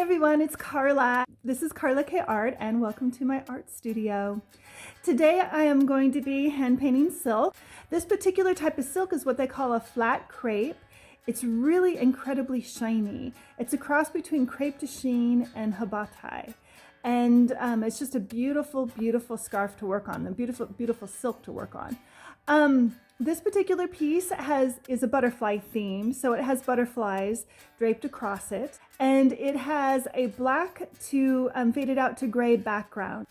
everyone, it's Karla. This is Karla K Art and welcome to my art studio. Today I am going to be hand painting silk. This particular type of silk is what they call a flat crepe. It's really incredibly shiny. It's a cross between crepe de chine and habatai. And it's just a beautiful, beautiful scarf to work on, a beautiful, beautiful silk to work on. This particular piece is a butterfly theme, so it has butterflies draped across it, and it has a black to faded out to gray background.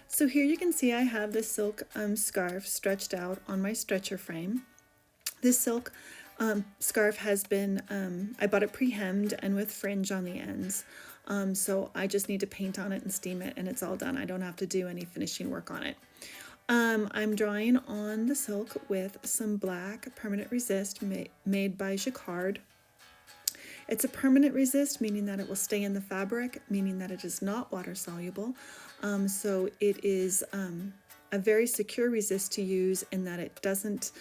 So here you can see I have this silk scarf stretched out on my stretcher frame. This silk scarf has been, I bought it pre-hemmed and with fringe on the ends. So I just need to paint on it and steam it and it's all done. I don't have to do any finishing work on it. I'm drawing on the silk with some black permanent resist made by Jacquard. It's a permanent resist, meaning that it will stay in the fabric, meaning that it is not water soluble. So it is a very secure resist to use in that it doesn't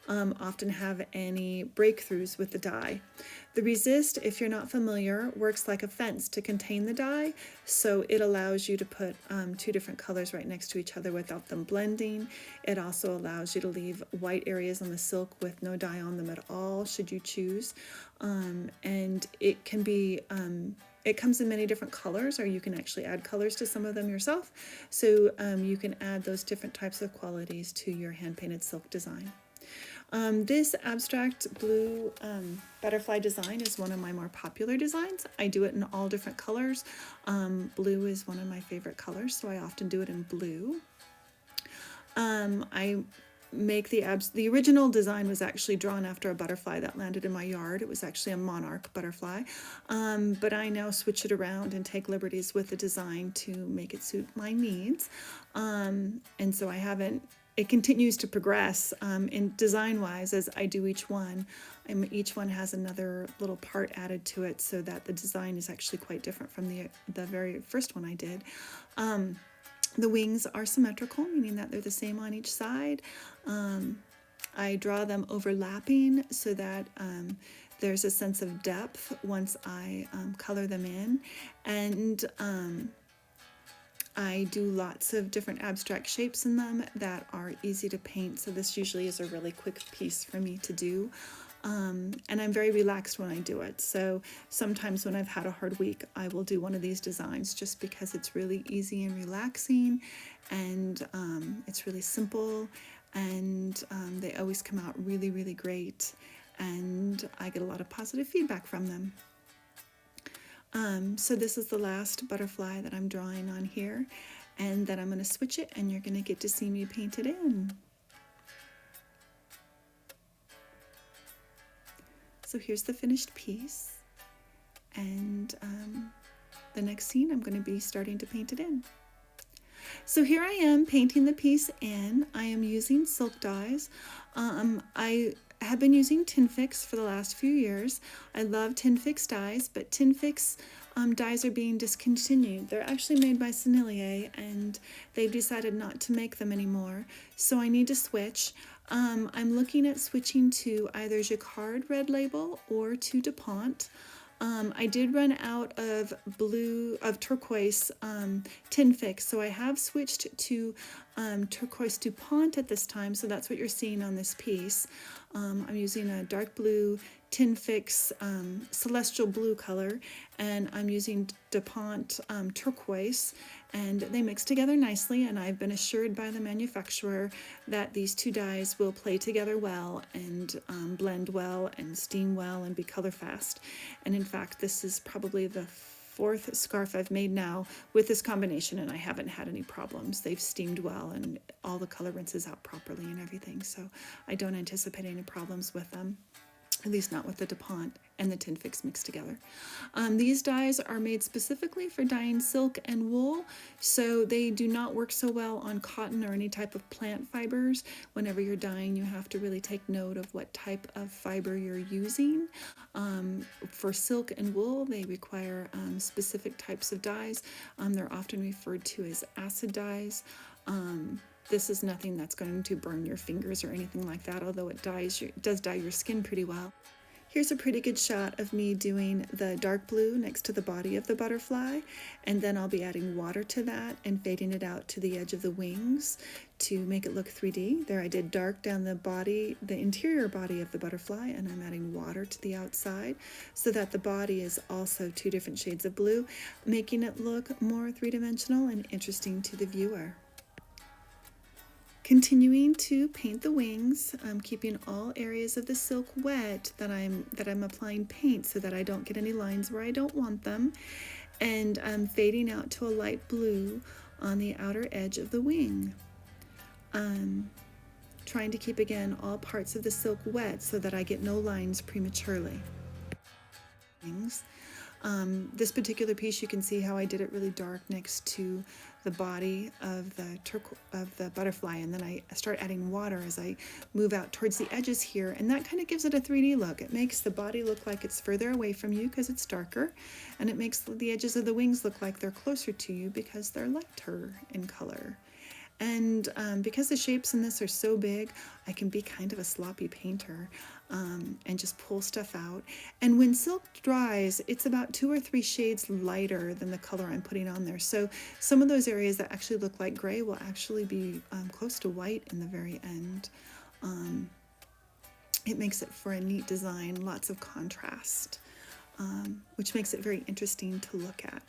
often have any breakthroughs with the dye. The resist, if you're not familiar, works like a fence to contain the dye, so it allows you to put two different colors right next to each other without them blending. It also allows you to leave white areas on the silk with no dye on them at all, should you choose. And it can be it comes in many different colors, or you can actually add colors to some of them yourself. So you can add those different types of qualities to your hand-painted silk design. This abstract blue butterfly design is one of my more popular designs. I do it in all different colors. Blue is one of my favorite colors, so I often do it in blue. I make the original design was actually drawn after a butterfly that landed in my yard. It was actually a monarch butterfly, but I now switch it around and take liberties with the design to make it suit my needs. And so it continues to progress in design-wise as I do each one. Each one has another little part added to it so that the design is actually quite different from the very first one I did. The wings are symmetrical, meaning that they're the same on each side. I draw them overlapping so that there's a sense of depth once I color them in. And I do lots of different abstract shapes in them that are easy to paint, so this usually is a really quick piece for me to do. And I'm very relaxed when I do it, so sometimes when I've had a hard week, I will do one of these designs just because it's really easy and relaxing, and it's really simple, and they always come out really, really great, and I get a lot of positive feedback from them. So this is the last butterfly that I'm drawing on here, and then I'm going to switch it and you're going to get to see me paint it in. So here's the finished piece, and the next scene I'm going to be starting to paint it in. So here I am painting the piece in. I am using silk dyes. I have been using Tin Fix for the last few years. I love Tin Fix dyes, but Tin Fix dyes are being discontinued. They're actually made by Sennelier, and they've decided not to make them anymore, so I need to switch. I'm looking at switching to either Jacquard Red Label or to DuPont. I did run out of turquoise Tin Fix, so I have switched to turquoise DuPont at this time, so that's what you're seeing on this piece. I'm using a dark blue Tin Fix celestial blue color, and I'm using DuPont turquoise, and they mix together nicely, and I've been assured by the manufacturer that these two dyes will play together well and blend well and steam well and be color fast. And in fact, this is probably the fourth scarf I've made now with this combination, and I haven't had any problems. They've steamed well and all the color rinses out properly and everything, so I don't anticipate any problems with them, at least not with the DuPont and the Tin Fix mixed together. These dyes are made specifically for dyeing silk and wool, so they do not work so well on cotton or any type of plant fibers. Whenever you're dyeing, you have to really take note of what type of fiber you're using. For silk and wool, they require specific types of dyes. They're often referred to as acid dyes. This is nothing that's going to burn your fingers or anything like that, although it does dye your skin pretty well. Here's a pretty good shot of me doing the dark blue next to the body of the butterfly, and then I'll be adding water to that and fading it out to the edge of the wings to make it look 3D. There I did dark down the body, the interior body of the butterfly, and I'm adding water to the outside so that the body is also 2 different shades of blue, making it look more 3-dimensional and interesting to the viewer. Continuing to paint the wings, I'm keeping all areas of the silk wet that I'm applying paint so that I don't get any lines where I don't want them, and I'm fading out to a light blue on the outer edge of the wing. Trying to keep again all parts of the silk wet so that I get no lines prematurely. This particular piece, you can see how I did it really dark next to the body of the butterfly, and then I start adding water as I move out towards the edges here, and that kind of gives it a 3D look. It makes the body look like it's further away from you because it's darker, and it makes the edges of the wings look like they're closer to you because they're lighter in color. And because the shapes in this are so big, I can be kind of a sloppy painter and just pull stuff out. And when silk dries, it's about 2 or 3 shades lighter than the color I'm putting on there. So some of those areas that actually look like gray will actually be close to white in the very end. It makes it for a neat design, lots of contrast, which makes it very interesting to look at.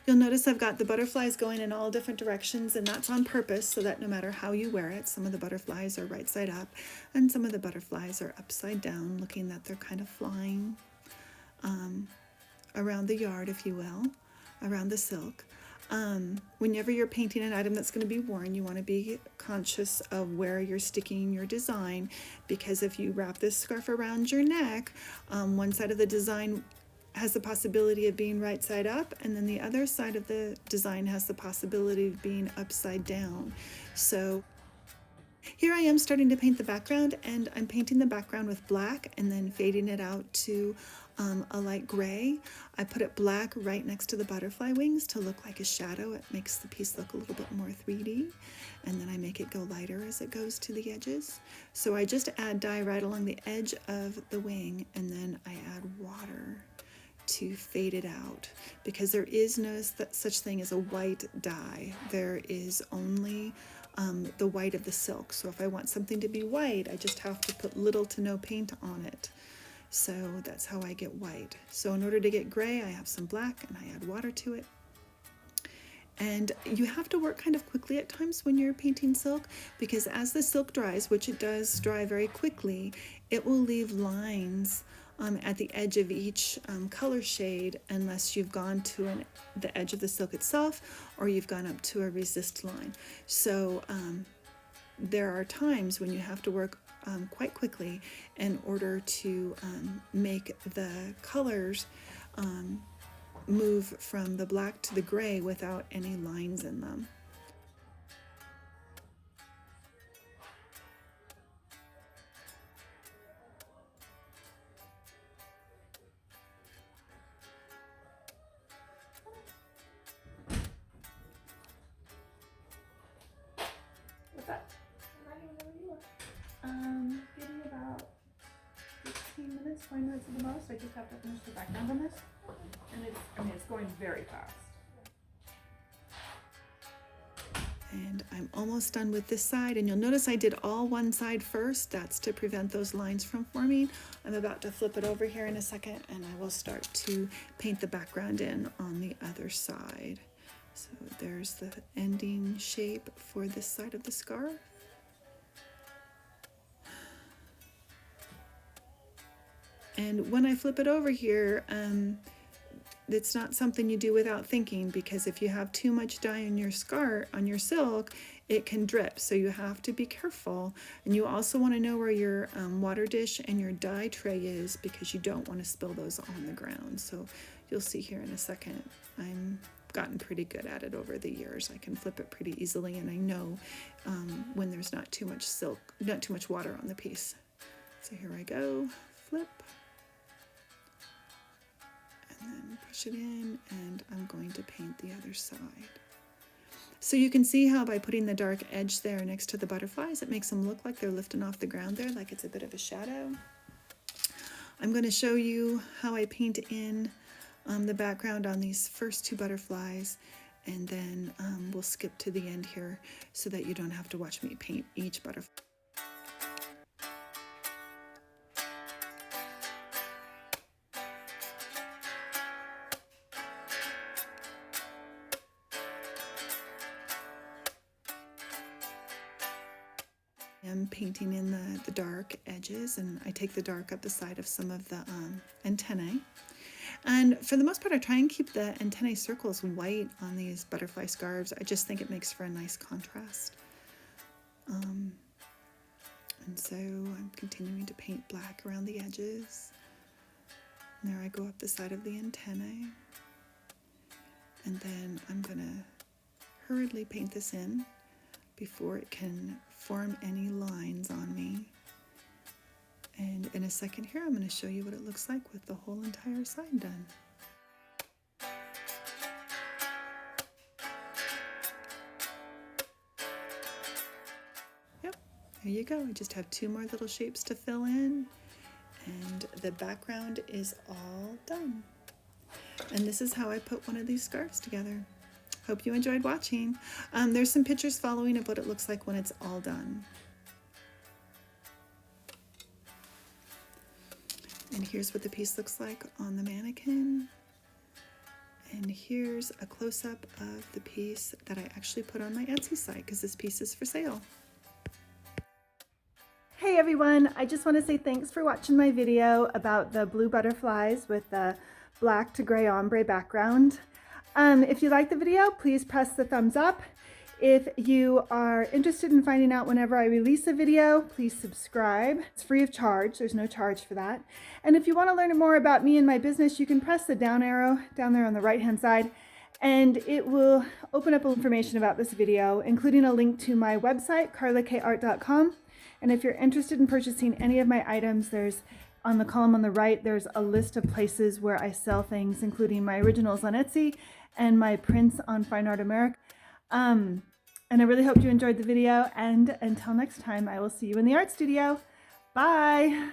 You'll notice I've got the butterflies going in all different directions, and that's on purpose so that no matter how you wear it, some of the butterflies are right side up and some of the butterflies are upside down, looking that they're kind of flying around the yard, if you will, around the silk. Whenever you're painting an item that's going to be worn, you want to be conscious of where you're sticking your design, because if you wrap this scarf around your neck, one side of the design has the possibility of being right side up, and then the other side of the design has the possibility of being upside down. So here I am starting to paint the background, and I'm painting the background with black and then fading it out to a light gray. I put it black right next to the butterfly wings to look like a shadow. It makes the piece look a little bit more 3D, and then I make it go lighter as it goes to the edges. So I just add dye right along the edge of the wing, and then I add water to fade it out, because there is no such thing as a white dye. There is only the white of the silk. So if I want something to be white, I just have to put little to no paint on it. So that's how I get white. So in order to get gray, I have some black and I add water to it. And you have to work kind of quickly at times when you're painting silk, because as the silk dries, which it does dry very quickly, it will leave lines at the edge of each color shade, unless you've gone to the edge of the silk itself or you've gone up to a resist line. So there are times when you have to work quite quickly in order to make the colors move from the black to the gray without any lines in them. What's that? Give me about 15 minutes, 20 minutes at the most. I just have to finish the background on this. And it's going very fast. And I'm almost done with this side, and you'll notice I did all one side first. That's to prevent those lines from forming. I'm about to flip it over here in a second, and I will start to paint the background in on the other side. So there's the ending shape for this side of the scarf. And when I flip it over here, it's not something you do without thinking, because if you have too much dye on your scarf, on your silk, it can drip. So you have to be careful. And you also want to know where your water dish and your dye tray is, because you don't want to spill those on the ground. So you'll see here in a second, I'm gotten pretty good at it over the years. I can flip it pretty easily, and I know when there's not too much silk, not too much water on the piece. So here I go, flip. And then push it in, and I'm going to paint the other side. So you can see how by putting the dark edge there next to the butterflies, it makes them look like they're lifting off the ground there, like it's a bit of a shadow. I'm going to show you how I paint in the background on these first two butterflies, and then we'll skip to the end here so that you don't have to watch me paint each butterfly. I'm painting in the dark edges, and I take the dark up the side of some of the antennae. And for the most part, I try and keep the antennae circles white on these butterfly scarves. I just think it makes for a nice contrast. And so I'm continuing to paint black around the edges. And there I go up the side of the antennae. And then I'm going to hurriedly paint this in before it can form any lines on me. And in a second here, I'm going to show you what it looks like with the whole entire side done. Yep, there you go. I just have two more little shapes to fill in, and the background is all done. And this is how I put one of these scarves together. Hope you enjoyed watching. There's some pictures following of what it looks like when it's all done. And here's what the piece looks like on the mannequin. And here's a close-up of the piece that I actually put on my Etsy site because this piece is for sale. Hey everyone, I just want to say thanks for watching my video about the blue butterflies with the black to gray ombre background. If you like the video, please press the thumbs up. If you are interested in finding out whenever I release a video, please subscribe. It's free of charge. There's no charge for that. And if you want to learn more about me and my business, you can press the down arrow down there on the right-hand side, and it will open up information about this video, including a link to my website, karlakart.com. And if you're interested in purchasing any of my items, there's on the column on the right, there's a list of places where I sell things, including my originals on Etsy and my prints on Fine Art America. And I really hope you enjoyed the video, and until next time, I will see you in the art studio. Bye!